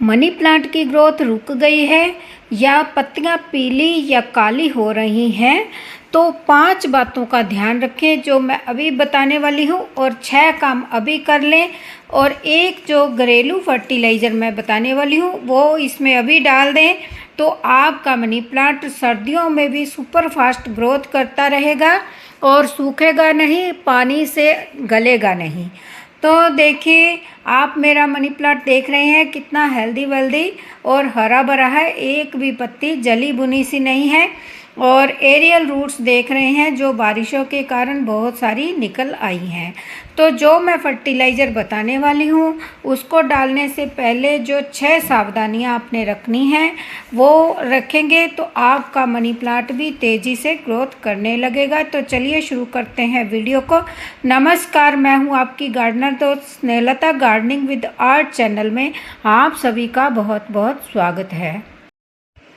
Money plant की growth रुक गई है या पत्तियां पीली या काली हो रही हैं तो 5 बातों का ध्यान रखें जो मैं अभी बताने वाली हूँ और 6 काम अभी कर लें और एक जो घरेलू फर्टिलाइज़र मैं बताने वाली हूँ वो इसमें अभी डाल दें तो आपका मनी प्लांट सर्दियों में भी सुपर फास्ट ग्रोथ करता रहेगा और सूखेगा नहीं, पानी से गलेगा नहीं। तो देखिए आप मेरा मनी प्लांट देख रहे हैं कितना हेल्दी वेल्दी और हरा भरा है, एक भी पत्ती जली बुनी सी नहीं है। और एरियल रूट्स देख रहे हैं जो बारिशों के कारण बहुत सारी निकल आई हैं। तो जो मैं फर्टिलाइज़र बताने वाली हूँ उसको डालने से पहले जो 6 सावधानियाँ आपने रखनी हैं वो रखेंगे तो आपका मनी प्लांट भी तेज़ी से ग्रोथ करने लगेगा। तो चलिए शुरू करते हैं वीडियो को। नमस्कार, मैं हूँ आपकी गार्डनर दोस्त Snehlata. Gardening with art channel में आप सभी का बहुत बहुत स्वागत है।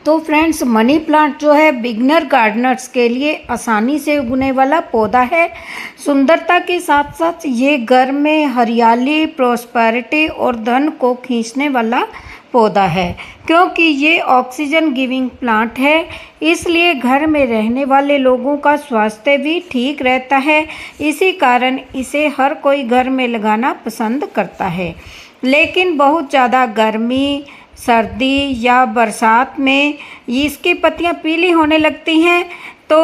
तो फ्रेंड्स, मनी प्लांट जो है बिगनर गार्डनर्स के लिए आसानी से उगने वाला पौधा है। सुंदरता के साथ साथ ये घर में हरियाली, प्रॉस्पेरिटी और धन को खींचने वाला पौधा है क्योंकि ये ऑक्सीजन गिविंग प्लांट है, इसलिए घर में रहने वाले लोगों का स्वास्थ्य भी ठीक रहता है। इसी कारण इसे हर कोई घर में लगाना पसंद करता है। लेकिन बहुत ज़्यादा गर्मी, सर्दी या बरसात में इसकी पत्तियां पीली होने लगती हैं तो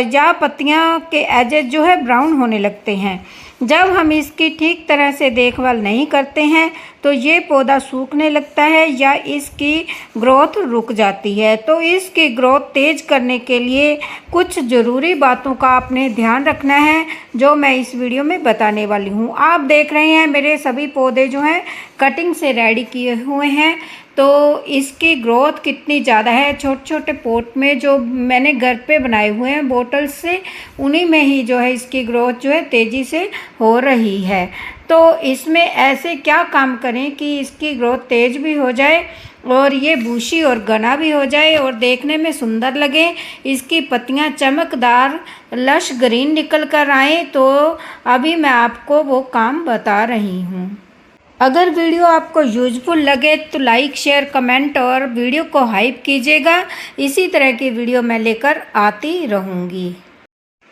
या पत्तियां के एजेस जो है ब्राउन होने लगते हैं। जब हम इसकी ठीक तरह से देखभाल नहीं करते हैं तो ये पौधा सूखने लगता है या इसकी ग्रोथ रुक जाती है। तो इसकी ग्रोथ तेज़ करने के लिए कुछ ज़रूरी बातों का आपने ध्यान रखना है जो मैं इस वीडियो में बताने वाली हूँ। आप देख रहे हैं मेरे सभी पौधे जो हैं कटिंग से रेडी किए हुए हैं। तो इसकी ग्रोथ कितनी ज़्यादा है, छोटे छोटे पॉट में जो मैंने घर पे बनाए हुए हैं बोटल्स से, उन्हीं में ही जो है इसकी ग्रोथ जो है तेज़ी से हो रही है। तो इसमें ऐसे क्या काम करें कि इसकी ग्रोथ तेज़ भी हो जाए और ये बूशी और घना भी हो जाए और देखने में सुंदर लगे, इसकी पत्तियां चमकदार लश ग्रीन निकल कर आएँ। तो अभी मैं आपको वो काम बता रही हूँ। अगर वीडियो आपको यूजफुल लगे तो लाइक, शेयर, कमेंट और वीडियो को हाइप कीजिएगा। इसी तरह की वीडियो मैं लेकर आती रहूँगी।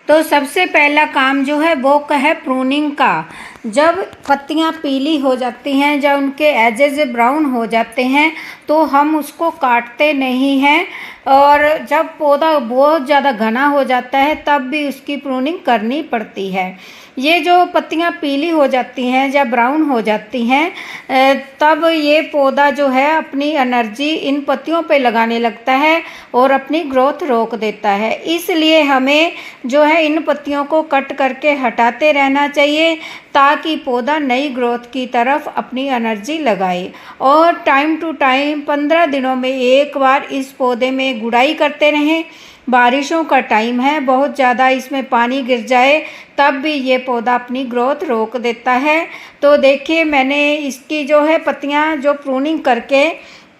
तो सबसे पहला काम जो है वो है प्रूनिंग का। जब पत्तियां पीली हो जाती हैं, जब उनके एजेस ब्राउन हो जाते हैं तो हम उसको काटते नहीं हैं और जब पौधा बहुत ज़्यादा घना हो जाता है तब भी उसकी प्रूनिंग करनी पड़ती है। ये जो पत्तियां पीली हो जाती हैं या ब्राउन हो जाती हैं तब ये पौधा जो है अपनी एनर्जी इन पत्तियों पे लगाने लगता है और अपनी ग्रोथ रोक देता है। इसलिए हमें जो है इन पत्तियों को कट करके हटाते रहना चाहिए ताकि पौधा नई ग्रोथ की तरफ अपनी एनर्जी लगाए। और टाइम टू टाइम 15 दिनों में एक बार इस पौधे में गुड़ाई करते रहें। बारिशों का टाइम है, बहुत ज़्यादा इसमें पानी गिर जाए तब भी ये पौधा अपनी ग्रोथ रोक देता है। तो देखिए मैंने इसकी जो है पत्तियां जो प्रूनिंग करके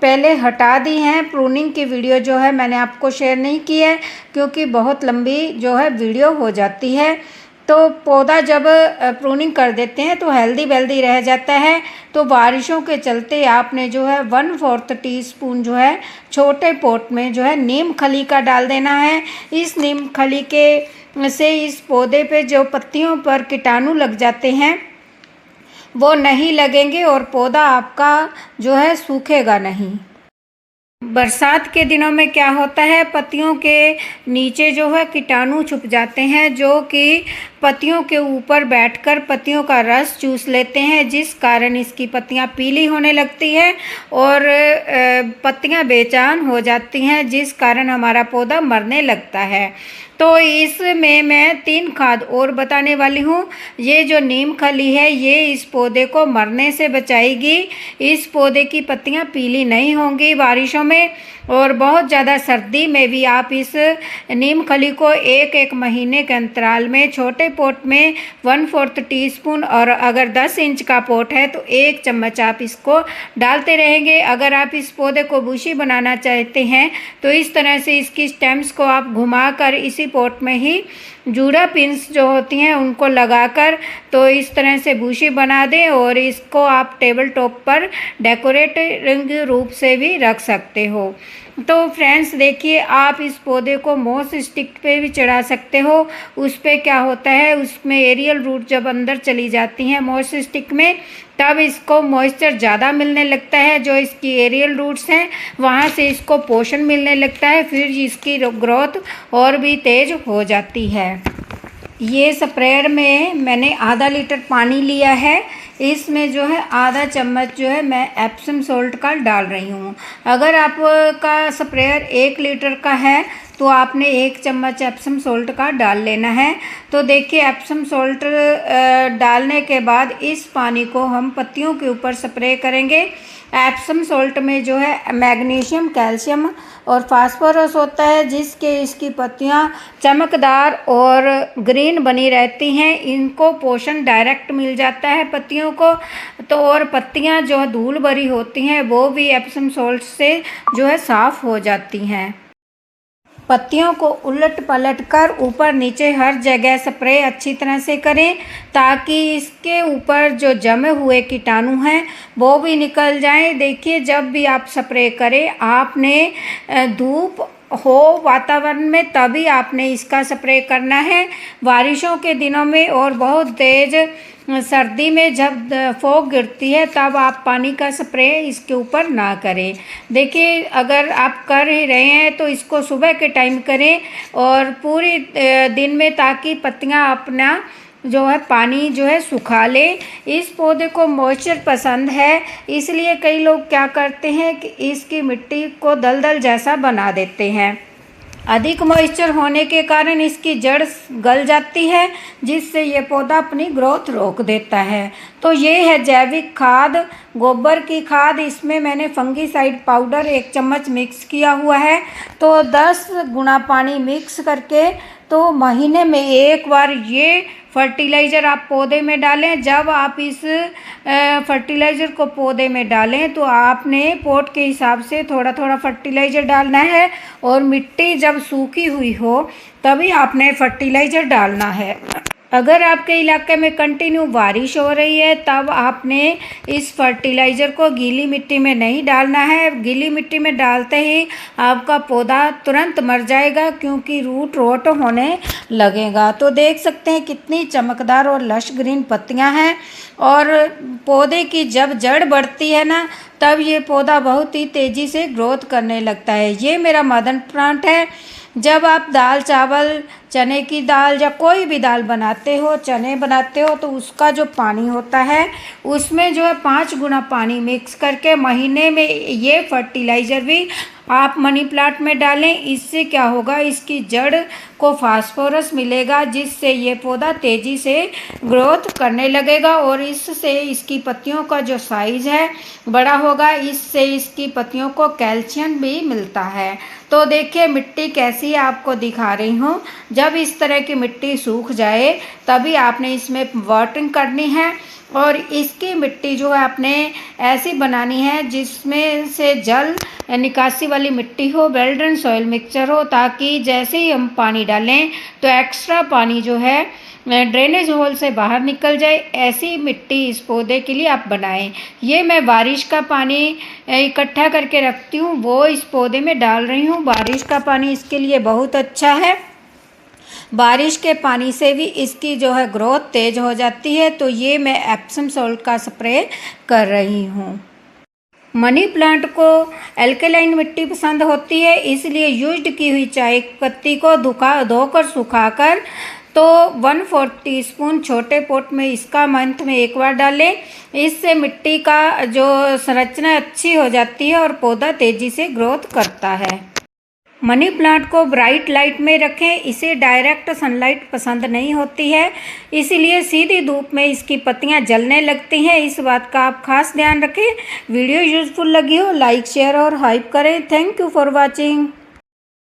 पहले हटा दी हैं। प्रूनिंग की वीडियो जो है मैंने आपको शेयर नहीं की है क्योंकि बहुत लंबी जो है वीडियो हो जाती है। तो पौधा जब प्रूनिंग कर देते हैं तो हेल्दी वेल्दी रह जाता है। तो बारिशों के चलते आपने जो है 1/4 टीस्पून जो है छोटे पॉट में जो है नीम खली का डाल देना है। इस नीम खली के से इस पौधे पे जो पत्तियों पर कीटाणु लग जाते हैं वो नहीं लगेंगे और पौधा आपका जो है सूखेगा नहीं। बरसात के दिनों में क्या होता है, पत्तियों के नीचे जो है कीटाणु छुप जाते हैं जो कि पत्तियों के ऊपर बैठकर पत्तियों का रस चूस लेते हैं, जिस कारण इसकी पत्तियां पीली होने लगती हैं और पत्तियां बेजान हो जाती हैं, जिस कारण हमारा पौधा मरने लगता है। तो इसमें मैं 3 खाद और बताने वाली हूँ। ये जो नीम खली है ये इस पौधे को मरने से बचाएगी। इस पौधे की पत्तियाँ पीली नहीं होंगी बारिशों में और बहुत ज़्यादा सर्दी में भी आप इस नीम खली को 1-1 महीने के अंतराल में छोटे पॉट में 1/4 टीस्पून और अगर 10 इंच का पॉट है तो 1 चम्मच आप इसको डालते रहेंगे। अगर आप इस पौधे को बुशी बनाना चाहते हैं तो इस तरह से इसकी स्टेम्स को आप घुमाकर इसी पॉट में ही जूड़ा पिन्स जो होती हैं उनको लगाकर तो इस तरह से बुशी बना दें और इसको आप टेबल टॉप पर डेकोरेटिंग रूप से भी रख सकते हो। तो फ्रेंड्स देखिए, आप इस पौधे को मॉस स्टिक पे भी चढ़ा सकते हो। उस पे क्या होता है, उसमें एरियल रूट जब अंदर चली जाती हैं मॉस स्टिक में, तब इसको मॉइस्चर ज़्यादा मिलने लगता है। जो इसकी एरियल रूट्स हैं वहाँ से इसको पोषण मिलने लगता है, फिर इसकी ग्रोथ और भी तेज़ हो जाती है। ये स्प्रेयर में मैंने आधा लीटर पानी लिया है। इसमें जो है आधा चम्मच जो है मैं एप्सम सॉल्ट का डाल रही हूँ। अगर आपका स्प्रेयर 1 लीटर का है तो आपने 1 चम्मच एप्सम सॉल्ट का डाल लेना है। तो देखिए, एप्सम सॉल्ट डालने के बाद इस पानी को हम पत्तियों के ऊपर स्प्रे करेंगे। एप्सम सॉल्ट में जो है मैग्नीशियम, कैल्शियम और फास्फोरस होता है, जिसके इसकी पत्तियां चमकदार और ग्रीन बनी रहती हैं। इनको पोषण डायरेक्ट मिल जाता है पत्तियों को। तो और पत्तियां जो धूल भरी होती हैं वो भी एप्सम सॉल्ट से जो है साफ़ हो जाती हैं। पत्तियों को उलट पलट कर ऊपर नीचे हर जगह स्प्रे अच्छी तरह से करें, ताकि इसके ऊपर जो जमे हुए कीटाणु हैं वो भी निकल जाएं। देखिए, जब भी आप स्प्रे करें, आपने धूप हो वातावरण में तभी आपने इसका स्प्रे करना है। बारिशों के दिनों में और बहुत तेज़ सर्दी में जब फॉग गिरती है तब आप पानी का स्प्रे इसके ऊपर ना करें। देखिए, अगर आप कर ही रहे हैं तो इसको सुबह के टाइम करें और पूरी दिन में, ताकि पत्तियां अपना जो है पानी जो है सुखा ले। इस पौधे को मॉइस्चर पसंद है, इसलिए कई लोग क्या करते हैं कि इसकी मिट्टी को दलदल जैसा बना देते हैं। अधिक मॉइस्चर होने के कारण इसकी जड़ गल जाती है, जिससे ये पौधा अपनी ग्रोथ रोक देता है। तो ये है जैविक खाद, गोबर की खाद। इसमें मैंने फंगीसाइड पाउडर 1 चम्मच मिक्स किया हुआ है। तो 10 गुना पानी मिक्स करके तो महीने में 1 बार ये फर्टिलाइज़र आप पौधे में डालें। जब आप इस फर्टिलाइज़र को पौधे में डालें तो आपने पॉट के हिसाब से थोड़ा थोड़ा फर्टिलाइज़र डालना है, और मिट्टी जब सूखी हुई हो तभी आपने फर्टिलाइज़र डालना है। अगर आपके इलाके में कंटिन्यू बारिश हो रही है तब आपने इस फर्टिलाइज़र को गीली मिट्टी में नहीं डालना है। गीली मिट्टी में डालते ही आपका पौधा तुरंत मर जाएगा, क्योंकि रूट रोट होने लगेगा। तो देख सकते हैं कितनी चमकदार और लश ग्रीन पत्तियां हैं। और पौधे की जब जड़ बढ़ती है ना, तब ये पौधा बहुत ही तेज़ी से ग्रोथ करने लगता है। ये मेरा मदर प्लांट है। जब आप दाल चावल, चने की दाल या कोई भी दाल बनाते हो, चने बनाते हो, तो उसका जो पानी होता है उसमें जो है 5 गुना पानी मिक्स करके महीने में ये फर्टिलाइज़र भी आप मनी प्लांट में डालें। इससे क्या होगा, इसकी जड़ को फास्फोरस मिलेगा, जिससे ये पौधा तेज़ी से ग्रोथ करने लगेगा और इससे इसकी पत्तियों का जो साइज़ है बड़ा होगा। इससे इसकी पत्तियों को कैल्शियम भी मिलता है। तो देखिए, मिट्टी कैसी आपको दिखा रही हूँ। जब इस तरह की मिट्टी सूख जाए तभी आपने इसमें वाटरिंग करनी है, और इसकी मिट्टी जो है आपने ऐसी बनानी है जिसमें से जल निकासी वाली मिट्टी हो, वेल ड्रेन सॉइल मिक्सचर हो, ताकि जैसे ही हम पानी डालें तो एक्स्ट्रा पानी जो है ड्रेनेज होल से बाहर निकल जाए। ऐसी मिट्टी इस पौधे के लिए आप बनाएं। ये मैं बारिश का पानी इकट्ठा करके रखती हूँ, वो इस पौधे में डाल रही हूँ। बारिश का पानी इसके लिए बहुत अच्छा है। बारिश के पानी से भी इसकी जो है ग्रोथ तेज़ हो जाती है। तो ये मैं एप्सम सॉल्ट का स्प्रे कर रही हूँ। मनी प्लांट को एल्कलाइन मिट्टी पसंद होती है, इसलिए यूज्ड की हुई चाय पत्ती को धोकर सुखाकर तो 1/4 टीस्पून छोटे पॉट में इसका मंथ में 1 बार डालें। इससे मिट्टी का जो संरचना अच्छी हो जाती है और पौधा तेज़ी से ग्रोथ करता है। मनी प्लांट को ब्राइट लाइट में रखें। इसे डायरेक्ट सनलाइट पसंद नहीं होती है, इसीलिए सीधी धूप में इसकी पत्तियां जलने लगती हैं। इस बात का आप खास ध्यान रखें। वीडियो यूजफुल लगी हो लाइक, शेयर और हाइप करें। Thank you for watching.